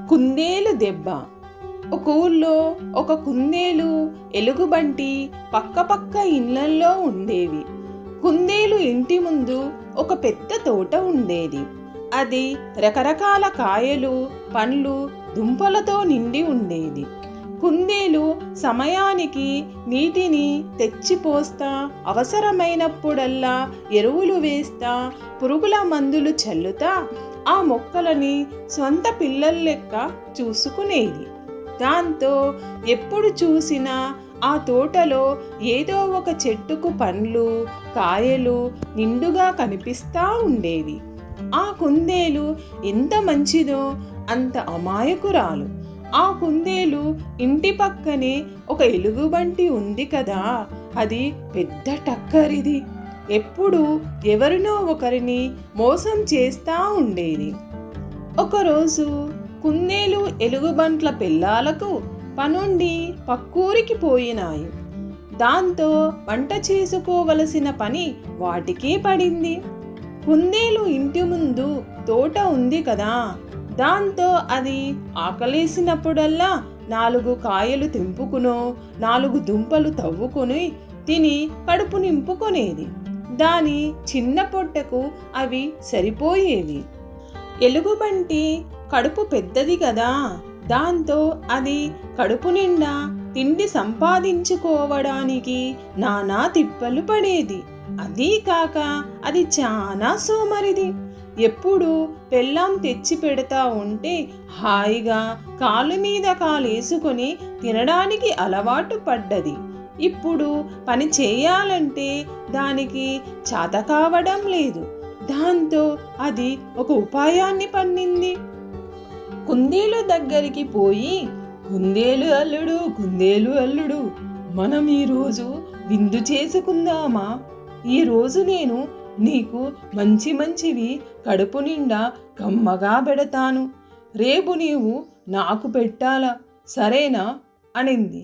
కుందేలు దెబ్బ. ఒక ఊర్లో ఒక కుందేలు, ఎలుగుబంటి పక్క ఇళ్లల్లో ఉండేవి. కుందేలు ఇంటి ముందు ఒక పెద్ద తోట ఉండేది. అది రకరకాల కాయలు, పండ్లు, దుంపలతో నిండి ఉండేది. కుందేలు సమయానికి నీటిని తెచ్చిపోస్తా, అవసరమైనప్పుడల్లా ఎరువులు వేస్తా, పురుగుల మందులు చల్లుతా ఆ మొక్కలని సొంత పిల్లల లెక్క చూసుకునేది. దాంతో ఎప్పుడు చూసినా ఆ తోటలో ఏదో ఒక చెట్టుకు పండ్లు, కాయలు నిండుగా కనిపిస్తా ఉండేవి. ఆ కుందేలు ఎంత మంచిదో అంత అమాయకురాలు. ఆ కుందేలు ఇంటి పక్కనే ఒక ఎలుగుబంటి ఉంది కదా, అది పెద్ద టక్కరిది. ఎప్పుడు ఎవరినో ఒకరిని మోసం చేస్తా ఉండేది. ఒకరోజు కుందేలు, ఎలుగుబంట్ల పిల్లాలకు పనుండి పక్కూరికి పోయినాయి. దాంతో వంట చేసుకోవలసిన పని వాటికే పడింది. కుందేలు ఇంటి ముందు తోట ఉంది కదా, దాంతో అది ఆకలేసినప్పుడల్లా 4 కాయలు తెంపుకునో, 4 దుంపలు తవ్వుకొని తిని కడుపు నింపుకొనేది. దాని చిన్న పొట్టకు అవి సరిపోయేవి. ఎలుగుబంటి కడుపు పెద్దది కదా, దాంతో అది కడుపు నిండా తిండి సంపాదించుకోవడానికి నానా తిప్పలు పడేది. అదీ కాక అది చాలా సోమరిది. ఎప్పుడు పెళ్ళాం తెచ్చి పెడతా ఉంటే హాయిగా కాలు మీద కాలేసుకొని తినడానికి అలవాటు పడ్డది. ఇప్పుడు పని చేయాలంటే దానికి చేత కావడం లేదు. దాంతో అది ఒక ఉపాయాన్ని పన్నింది. కుందేలు దగ్గరికి పోయి, కుందేలు అల్లుడు, కుందేలు అల్లుడు, మనం ఈరోజు విందు చేసుకుందామా? ఈరోజు నేను నీకు మంచి మంచివి కడుపు నిండా కమ్మగా పెడతాను. రేపు నీవు నాకు పెట్టాలా, సరేనా అనింది.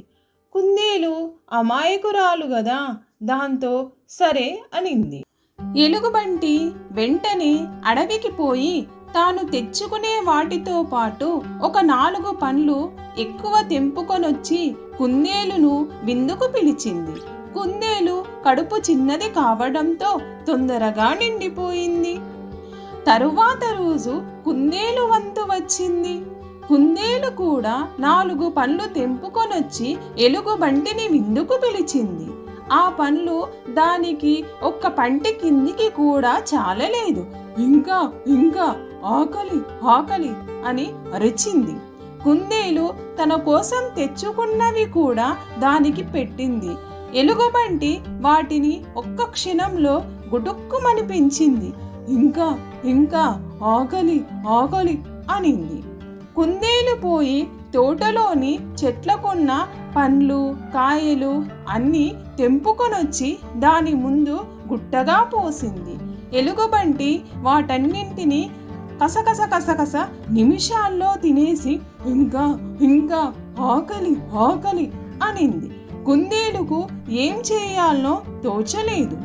కుందేలు అమాయకురాలు గదా, దాంతో సరే అనింది. ఎలుగుబంటి వెంటనే అడవికి పోయి తాను తెచ్చుకునే వాటితో పాటు ఒక 4 పండ్లు ఎక్కువ తెంపుకొనొచ్చి కుందేలును విందుకు పిలిచింది. కుందేలు కడుపు చిన్నది కావడంతో తొందరగా నిండిపోయింది. తరువాత రోజు కుందేలు వంతు వచ్చింది. కుందేలు కూడా 4 పండ్లు తెంపుకొనొచ్చి ఎలుగుబంటిని విందుకు పిలిచింది. ఆ పండ్లు దానికి ఒక్క పంటి కిందికి కూడా చాలలేదు. ఇంకా ఇంకా ఆకలి ఆకలి అని అరిచింది. కుందేలు తన కోసం తెచ్చుకున్నవి కూడా దానికి పెట్టింది. ఎలుగుబంటి వాటిని ఒక్క క్షణంలో గుటుక్కుమనిపించింది. ఇంకా ఇంకా ఆకలి ఆకలి అనింది. కుందేలు పోయి తోటలోని చెట్లకున్న పండ్లు, కాయలు అన్నీ తెంపుకొనొచ్చి దాని ముందు గుట్టగా పోసింది. ఎలుగుబంటి వాటన్నింటినీ కసకస కసకస నిమిషాల్లో తినేసి ఇంకా ఇంకా ఆకలి ఆకలి అనింది. కుందేలుకు ఏం చేయాలనో తోచలేదు.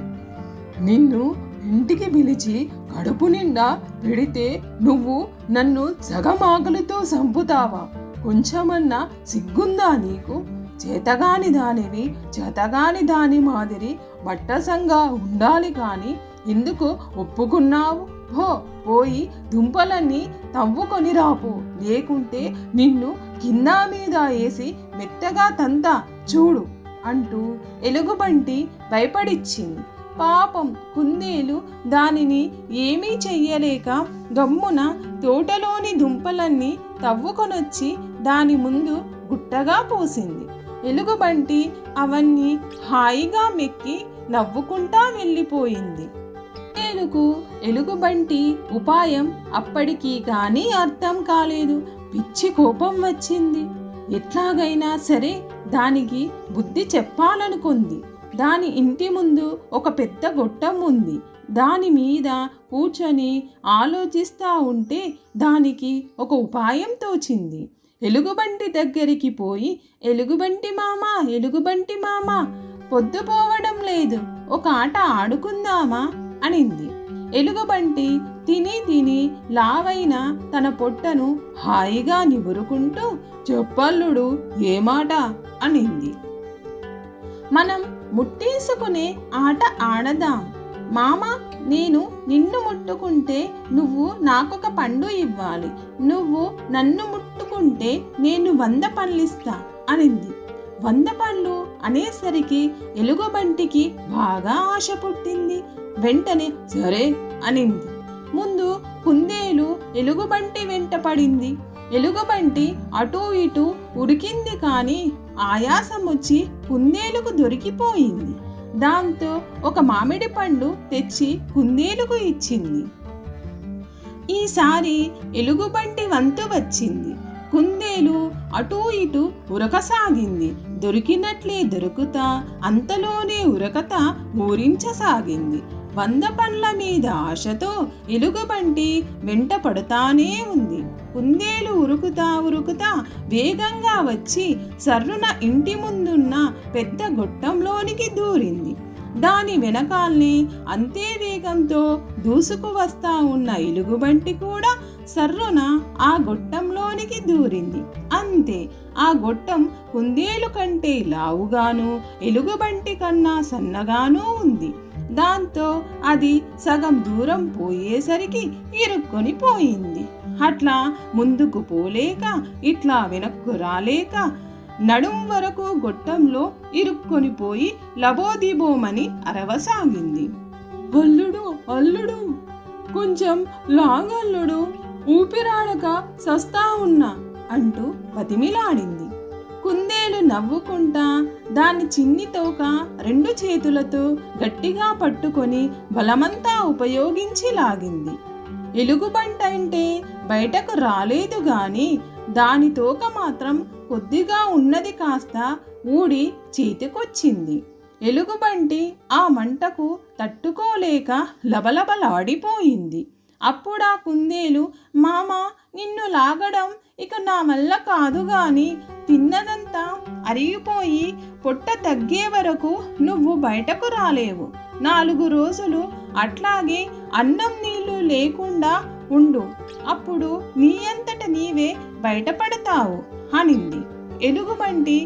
నిన్ను ఇంటికి పిలిచి కడుపు నిండా పెడితే నువ్వు నన్ను సగం ఆకలితో చంపుతావా? కొంచెమన్నా సిగ్గుందా నీకు? చేతగాని దానివి, చేతగాని దాని మాదిరి బట్టసంగా ఉండాలి కానీ ఎందుకు ఒప్పుకున్నావు? పోయి దుంపలన్నీ తవ్వుకొని రాపో, లేకుంటే నిన్ను కింద మీద వేసి మెత్తగా తంతా చూడు అంటూ ఎలుగుబంటి భయపడిచ్చింది. పాపం కుందేలు దానిని ఏమీ చెయ్యలేక గమ్మున తోటలోని దుంపలన్నీ తవ్వుకొనొచ్చి దాని ముందు గుట్టగా పోసింది. ఎలుగుబంటి అవన్నీ హాయిగా మెక్కి నవ్వుకుంటా వెళ్ళిపోయింది. కుందేలుకు ఎలుగుబంటి ఉపాయం అప్పటికీ కానీ అర్థం కాలేదు. పిచ్చి కోపం వచ్చింది. ఎట్లాగైనా సరే దానికి బుద్ధి చెప్పాలనుకుంది. దాని ఇంటి ముందు ఒక పెద్ద గొట్టం ఉంది. దాని మీద కూర్చొని ఆలోచిస్తూ ఉంటే దానికి ఒక ఉపాయం తోచింది. ఎలుగుబంటి దగ్గరికి పోయి, ఎలుగుబంటి మామ, ఎలుగుబంటి మామ, పొద్దుపోవడం లేదు, ఒక ఆట ఆడుకుందామా అనింది. ఎలుగుబంటి తిని తిని లావైన తన పొట్టను హాయిగా నివురుకుంటూ, చెప్పల్లుడు ఏ మాట అనింది. మనం ముట్టేసుకునే ఆట ఆడదాం. మామ, నేను నిన్ను ముట్టుకుంటే నువ్వు నాకొక పండు ఇవ్వాలి, నువ్వు నన్ను ముట్టుకుంటే నేను 100 పండ్లిస్తా అనింది. 100 పండ్లు అనేసరికి ఎలుగుబంటికి బాగా ఆశ పుట్టింది. వెంటనే సరే అనింది. ముందు కుందేలు ఎలుగుబంటి వెంట పడింది. ఎలుగుబంటి అటూ ఇటూ ఉరికింది, కానీ ఆయాసం వచ్చి కుందేలుకు దొరికిపోయింది. దాంతో ఒక మామిడి పండు తెచ్చి కుందేలుకు ఇచ్చింది. ఈసారి ఎలుగుబంటి వంతు వచ్చింది. కుందేలు అటూ ఇటూ ఉరకసాగింది. దొరికినట్లే దొరుకుతా అంతలోనే ఉరకతా ఊరించసాగింది. 100 పండ్ల మీద ఆశతో ఎలుగుబంటి వెంట పడుతానే ఉంది. కుందేలు ఉరుకుతా ఉరుకుతా వేగంగా వచ్చి సర్రున ఇంటి ముందున్న పెద్ద గొట్టంలోనికి దూరింది. దాని వెనకాల్ని అంతే వేగంతో దూసుకు వస్తా ఉన్న ఎలుగుబంటి కూడా సర్రున ఆ గొట్టంలోనికి దూరింది. అంతే, ఆ గొట్టం కుందేలు కంటే లావుగాను ఎలుగుబంటి కన్నా సన్నగానూ ఉంది. దాంతో అది సగం దూరం పోయేసరికి ఇరుక్కొని పోయింది. అట్లా ముందుకు పోలేక ఇట్లా వెనక్కు రాలేక నడుం వరకు గొట్టంలో ఇరుక్కొని పోయి లబోదిబోమని అరవసాగింది. అల్లుడు, అల్లుడు, కొంచెం లాగల్లుడు, ఊపిరాడక సస్తా ఉన్నా అంటూ బతిమిలాడింది. కుందేలు నవ్వుకుంటా దాని చిన్ని తోక 2 చేతులతో గట్టిగా పట్టుకొని బలమంతా ఉపయోగించి లాగింది. ఎలుగుబంటంటే బయటకు రాలేదు గాని దాని తోక మాత్రం కొద్దిగా ఉన్నది కాస్త ఊడి చేతికొచ్చింది. ఎలుగుబంటి ఆ మంటకు తట్టుకోలేక లబలబలాడిపోయింది. అప్పుడా కుందేలు, మామ, నిన్ను లాగడం ఇక నా వల్ల కాదు గాని తిన్నదంతా అరిగిపోయి పొట్ట తగ్గే వరకు నువ్వు బయటకు రాలేవు. 4 రోజులు అట్లాగే అన్నం నీళ్లు లేకుండా ఉండు, అప్పుడు నీ అంతట నీవే బయటపడతావు అనింది. ఎలుగుబంటి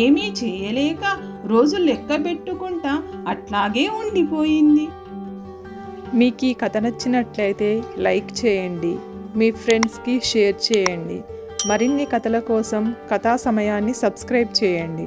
ఏమీ చేయలేక రోజు లెక్క పెట్టుకుంటా అట్లాగే ఉండిపోయింది. మీకు ఈ కథ నచ్చినట్లయితే లైక్ చేయండి, మీ ఫ్రెండ్స్కి షేర్ చేయండి. మరిన్ని కథల కోసం కథా సమయాన్ని సబ్స్క్రైబ్ చేయండి.